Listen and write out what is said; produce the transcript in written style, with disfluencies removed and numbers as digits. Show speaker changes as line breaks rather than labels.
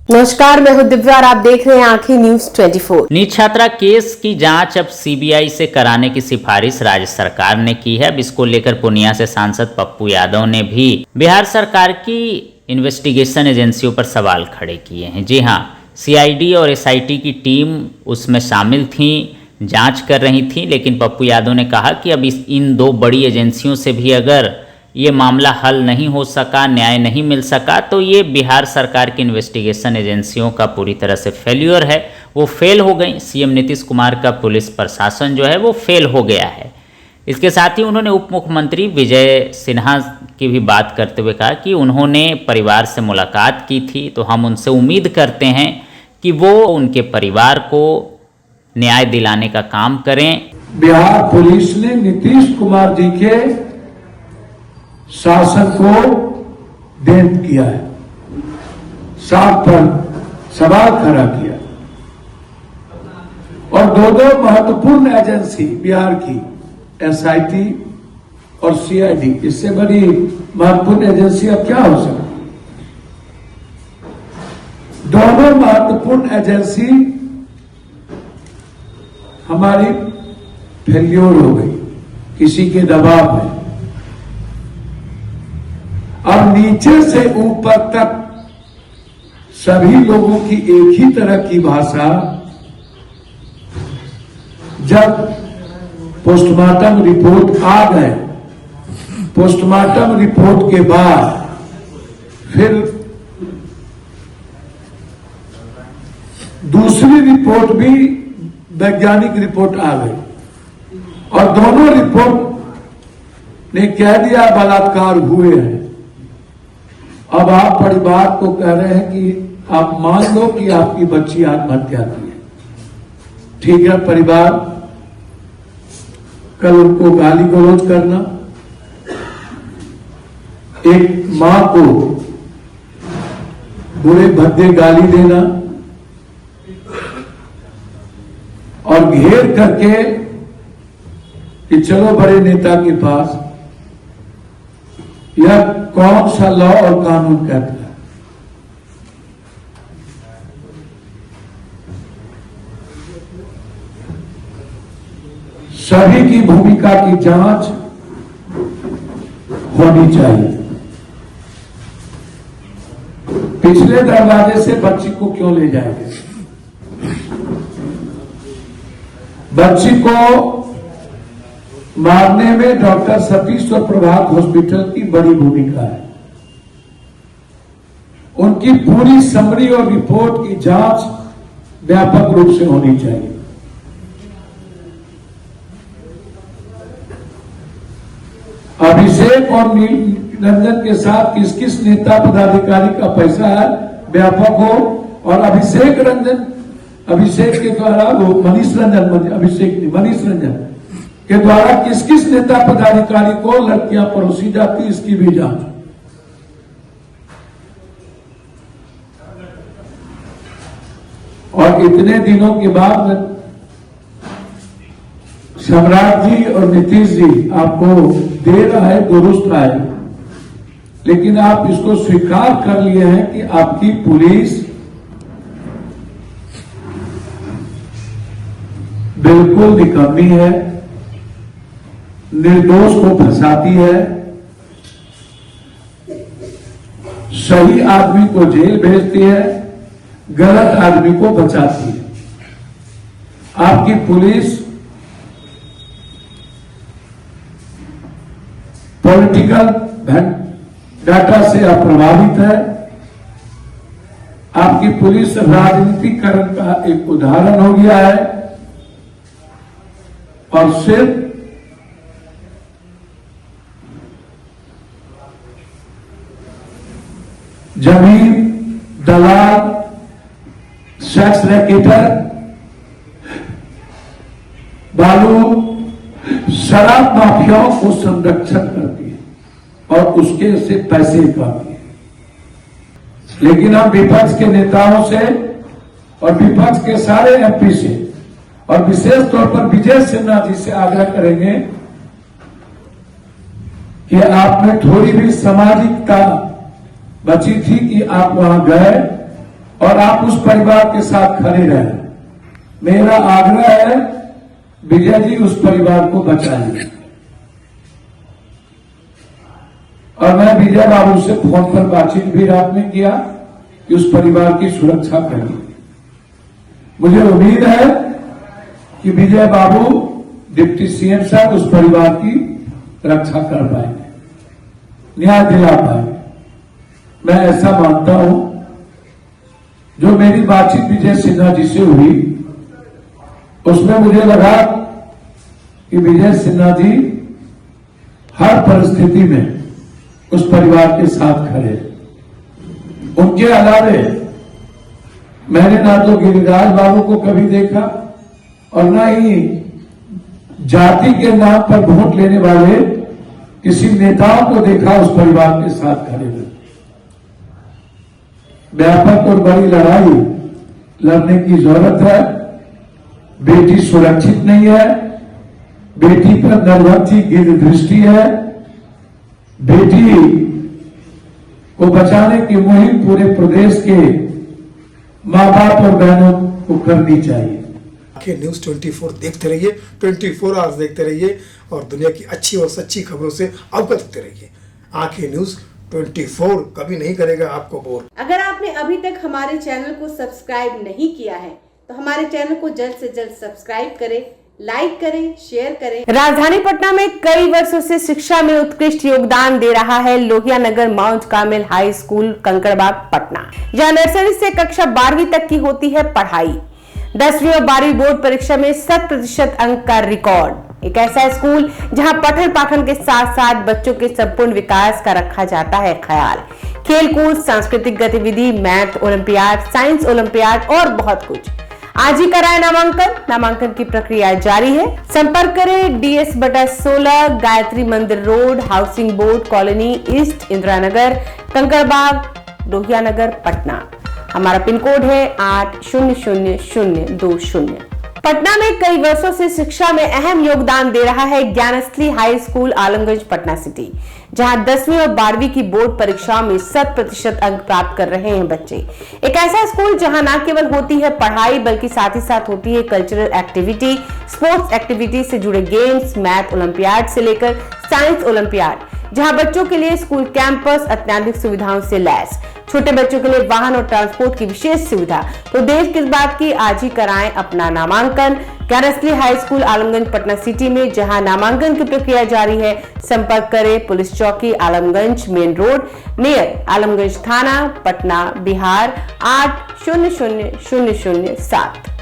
नमस्कार, मैं हूं दिव्या और आप देख रहे हैं आंखें न्यूज 24।
नीट छात्रा केस की जांच अब सीबीआई से कराने की सिफारिश राज्य सरकार ने की है। अब इसको लेकर पूर्णिया से सांसद पप्पू यादव ने भी बिहार सरकार की इन्वेस्टिगेशन एजेंसियों पर सवाल खड़े किए हैं। जी हां, सीआईडी और एसआईटी की टीम उसमें शामिल थी, जांच कर रही थी, लेकिन पप्पू यादव ने कहा कि अब इन दो बड़ी एजेंसियों से भी अगर ये मामला हल नहीं हो सका, न्याय नहीं मिल सका, तो ये बिहार सरकार की इन्वेस्टिगेशन एजेंसियों का पूरी तरह से फेल्यूर है, वो फेल हो गई। सीएम नीतीश कुमार का पुलिस प्रशासन जो है वो फेल हो गया है। इसके साथ ही उन्होंने उप मुख्यमंत्री विजय सिन्हा की भी बात करते हुए कहा कि उन्होंने परिवार से मुलाकात की थी, तो हम उनसे उम्मीद करते हैं कि वो उनके परिवार को न्याय दिलाने का काम करें।
बिहार पुलिस ने नीतीश कुमार जी के शासन को डेंट किया है, साफ पर सवाल खड़ा किया और दो महत्वपूर्ण एजेंसी बिहार की एसआईटी और सीआईडी, इससे बड़ी महत्वपूर्ण एजेंसी अब क्या हो सकती। दोनों महत्वपूर्ण एजेंसी हमारी फेल्योर हो गई किसी के दबाव में। अब नीचे से ऊपर तक सभी लोगों की एक ही तरह की भाषा, जब पोस्टमार्टम रिपोर्ट आ गए, पोस्टमार्टम रिपोर्ट के बाद फिर दूसरी रिपोर्ट भी वैज्ञानिक रिपोर्ट आ गई और दोनों रिपोर्ट ने कह दिया बलात्कार हुए हैं। अब आप परिवार को कह रहे हैं कि आप मान लो कि आपकी बच्ची आत्महत्या की है, ठीक है। परिवार कल उनको गाली गलौज करना, एक मां को बुरे भद्दे गाली देना और घेर करके कि चलो बड़े नेता के पास, यह कौन सा लॉ और कानून कहता है। सभी की भूमिका की जांच होनी चाहिए। पिछले दरवाजे से बच्ची को क्यों ले जाएंगे? बच्ची को मारने में डॉक्टर सतीश और प्रभात हॉस्पिटल की बड़ी भूमिका है। उनकी पूरी समरी और रिपोर्ट की जांच व्यापक रूप से होनी चाहिए। अभिषेक और निरंजन के साथ किस किस नेता पदाधिकारी का पैसा है व्यापक हो, और अभिषेक के द्वारा वो मनीष रंजन के द्वारा किस किस नेता पदाधिकारी को लड़कियां परोसी जाती, इसकी भी जांच। और इतने दिनों के बाद सम्राट जी और नीतीश जी आपको दे रहा है दुरुस्त राय, लेकिन आप इसको स्वीकार कर लिए हैं कि आपकी पुलिस बिल्कुल निकम्मी है, निर्दोष को फंसाती है, सही आदमी को जेल भेजती है, गलत आदमी को बचाती है। आपकी पुलिस पॉलिटिकल डाटा से अप्रभावित है। आपकी पुलिस राजनीतिकरण का एक उदाहरण हो गया है और सिर्फ जमीन दलाल, सेक्स रैकेटर, बालू, शराब माफियाओं को संरक्षण करती है और उसके से पैसे कमाती है। लेकिन हम विपक्ष के नेताओं से और विपक्ष के सारे एमपी से और विशेष तौर पर विजय सिन्हा जी से आग्रह करेंगे कि आप में थोड़ी भी सामाजिकता बची थी कि आप वहां गए और आप उस परिवार के साथ खड़े रहें। मेरा आग्रह है विजय जी उस परिवार को बचाएंगे। और मैं विजय बाबू से फोन पर बातचीत भी रात में किया कि उस परिवार की सुरक्षा करिए। मुझे उम्मीद है कि विजय बाबू डिप्टी सीएम साहब उस परिवार की रक्षा कर पाएंगे, न्याय दिला पाएंगे। मैं ऐसा मानता हूं। जो मेरी बातचीत विजय सिन्हा जी से हुई उसमें मुझे लगा कि विजय सिन्हा जी हर परिस्थिति में उस परिवार के साथ खड़े। उनके अलावे मैंने ना तो गिरिराज बाबू को कभी देखा और ना ही जाति के नाम पर वोट लेने वाले किसी नेताओं को देखा उस परिवार के साथ खड़े हुए। व्यापक और बड़ी लड़ाई लड़ने की जरूरत है। बेटी सुरक्षित नहीं है, बेटी पर निर्वंशी गिर दृष्टि है। बेटी को बचाने की मुहिम पूरे प्रदेश के मां बाप और बहनों को करनी चाहिए।
आखिर न्यूज़ 24 देखते रहिए, 24 आवर्स देखते रहिए और दुनिया की अच्छी और सच्ची खबरों से अवगत होते रहिए। आखिर न्यूज़ 24 कभी नहीं करेगा आपको बोर।
अगर आपने अभी तक हमारे चैनल को सब्सक्राइब नहीं किया है तो हमारे चैनल को जल्द से जल्द सब्सक्राइब करें, लाइक करें, शेयर करें। राजधानी पटना में कई वर्षों से शिक्षा में उत्कृष्ट योगदान दे रहा है Lohia Nagar mount Carmel high school Kankarbagh Patna, जहां नर्सरी से कक्षा 12वीं तक की होती है पढ़ाई। 10वीं और 12वीं बोर्ड परीक्षा में 100% अंक का रिकॉर्ड। एक ऐसा स्कूल जहां पठन पाठन के साथ साथ बच्चों के संपूर्ण विकास का रखा जाता है ख्याल। खेलकूद, सांस्कृतिक गतिविधि, मैथ ओलंपियाड, साइंस ओलंपियाड और बहुत कुछ। आज ही कराए नामांकन की प्रक्रिया जारी है। संपर्क करें DS/16 Gayatri Mandir road, housing board colony east, Indira Nagar, Kankarbagh, Lohia Nagar, Patna. हमारा पिन कोड है 800020। पटना में कई वर्षों से शिक्षा में अहम योगदान दे रहा है Gyansthali high school Alamganj Patna city, जहां 10वीं और 12वीं की बोर्ड परीक्षाओं में 100% अंक प्राप्त कर रहे हैं बच्चे। एक ऐसा स्कूल जहां न केवल होती है पढ़ाई बल्कि साथ ही साथ होती है कल्चरल एक्टिविटी, स्पोर्ट्स एक्टिविटी से जुड़े गेम्स, मैथ ओलंपियाड से लेकर साइंस ओलंपियाड, जहां बच्चों के लिए स्कूल कैंपस अत्याधुनिक सुविधाओं से लैस, छोटे बच्चों के लिए वाहन और ट्रांसपोर्ट की विशेष सुविधा। तो देर किस बात की, आज ही कराएं अपना नामांकन Gyansthali high school Alamganj Patna city में, जहां नामांकन की प्रक्रिया जारी है। संपर्क करें पुलिस चौकी Alamganj main road near Alamganj थाना, पटना, बिहार 800007।